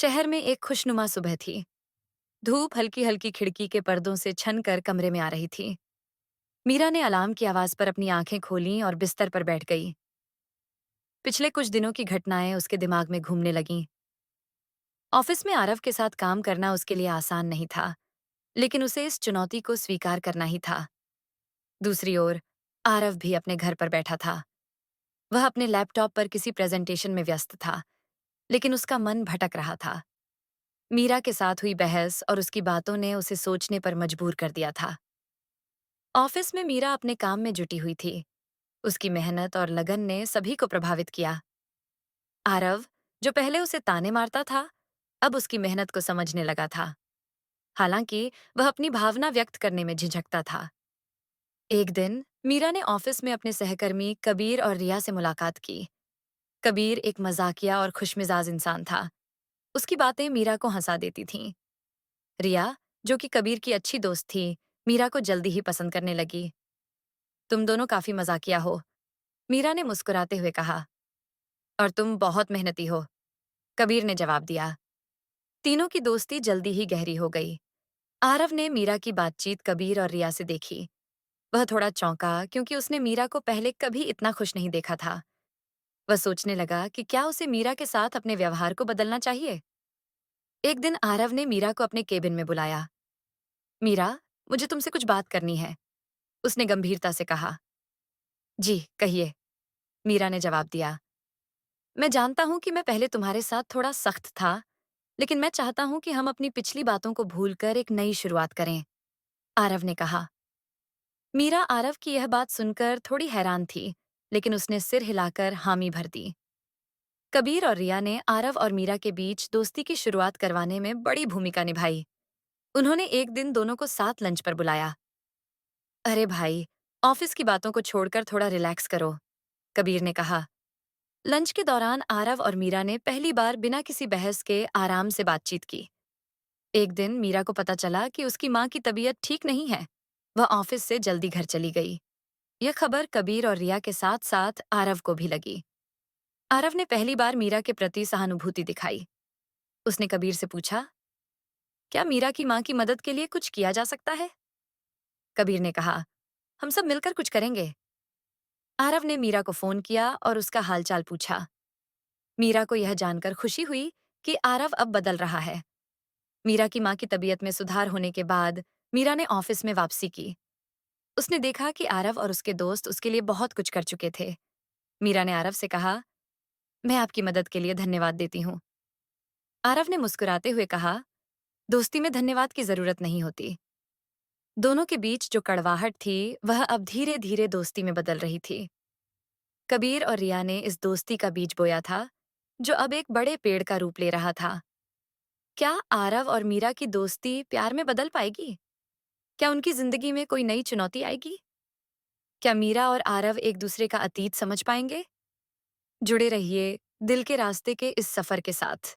शहर में एक खुशनुमा सुबह थी। धूप हल्की हल्की खिड़की के पर्दों से छन कर कमरे में आ रही थी। मीरा ने अलार्म की आवाज पर अपनी आंखें खोलीं और बिस्तर पर बैठ गई। पिछले कुछ दिनों की घटनाएं उसके दिमाग में घूमने लगीं। ऑफिस में आरव के साथ काम करना उसके लिए आसान नहीं था, लेकिन उसे इस चुनौती को स्वीकार करना ही था। दूसरी ओर आरव भी अपने घर पर बैठा था। वह अपने लैपटॉप पर किसी प्रेजेंटेशन में व्यस्त था, लेकिन उसका मन भटक रहा था। मीरा के साथ हुई बहस और उसकी बातों ने उसे सोचने पर मजबूर कर दिया था। ऑफिस में मीरा अपने काम में जुटी हुई थी। उसकी मेहनत और लगन ने सभी को प्रभावित किया। आरव, जो पहले उसे ताने मारता था, अब उसकी मेहनत को समझने लगा था। हालांकि वह अपनी भावना व्यक्त करने में झिझकता था। एक दिन मीरा ने ऑफिस में अपने सहकर्मी कबीर और रिया से मुलाकात की। कबीर एक मजाकिया और खुशमिजाज इंसान था। उसकी बातें मीरा को हंसा देती थीं। रिया, जो कि कबीर की अच्छी दोस्त थी, मीरा को जल्दी ही पसंद करने लगी। तुम दोनों काफी मजाकिया हो, मीरा ने मुस्कुराते हुए कहा। और तुम बहुत मेहनती हो, कबीर ने जवाब दिया। तीनों की दोस्ती जल्दी ही गहरी हो गई। आरव ने मीरा की बातचीत कबीर और रिया से देखी। वह थोड़ा चौंका क्योंकि उसने मीरा को पहले कभी इतना खुश नहीं देखा था। वह सोचने लगा कि क्या उसे मीरा के साथ अपने व्यवहार को बदलना चाहिए। एक दिन आरव ने मीरा को अपने केबिन में बुलाया। मीरा, मुझे तुमसे कुछ बात करनी है, उसने गंभीरता से कहा। जी, कहिए, मीरा ने जवाब दिया। मैं जानता हूं कि मैं पहले तुम्हारे साथ थोड़ा सख्त था, लेकिन मैं चाहता हूं कि हम अपनी पिछली बातों को भूलकर एक नई शुरुआत करें, आरव ने कहा। मीरा आरव की यह बात सुनकर थोड़ी हैरान थी, लेकिन उसने सिर हिलाकर हामी भर दी। कबीर और रिया ने आरव और मीरा के बीच दोस्ती की शुरुआत करवाने में बड़ी भूमिका निभाई। उन्होंने एक दिन दोनों को साथ लंच पर बुलाया। अरे भाई, ऑफिस की बातों को छोड़कर थोड़ा रिलैक्स करो, कबीर ने कहा। लंच के दौरान आरव और मीरा ने पहली बार बिना किसी बहस के आराम से बातचीत की। एक दिन मीरा को पता चला कि उसकी माँ की तबीयत ठीक नहीं है। वह ऑफिस से जल्दी घर चली गई। यह खबर कबीर और रिया के साथ साथ आरव को भी लगी। आरव ने पहली बार मीरा के प्रति सहानुभूति दिखाई। उसने कबीर से पूछा, क्या मीरा की माँ की मदद के लिए कुछ किया जा सकता है? कबीर ने कहा, हम सब मिलकर कुछ करेंगे। आरव ने मीरा को फोन किया और उसका हालचाल पूछा। मीरा को यह जानकर खुशी हुई कि आरव अब बदल रहा है। मीरा की माँ की तबीयत में सुधार होने के बाद मीरा ने ऑफिस में वापसी की। उसने देखा कि आरव और उसके दोस्त उसके लिए बहुत कुछ कर चुके थे। मीरा ने आरव से कहा, मैं आपकी मदद के लिए धन्यवाद देती हूँ। आरव ने मुस्कुराते हुए कहा, दोस्ती में धन्यवाद की जरूरत नहीं होती। दोनों के बीच जो कड़वाहट थी, वह अब धीरे धीरे दोस्ती में बदल रही थी। कबीर और रिया ने इस दोस्ती का बीज बोया था, जो अब एक बड़े पेड़ का रूप ले रहा था। क्या आरव और मीरा की दोस्ती प्यार में बदल पाएगी? क्या उनकी जिंदगी में कोई नई चुनौती आएगी? क्या मीरा और आरव एक दूसरे का अतीत समझ पाएंगे? जुड़े रहिए दिल के रास्ते के इस सफर के साथ।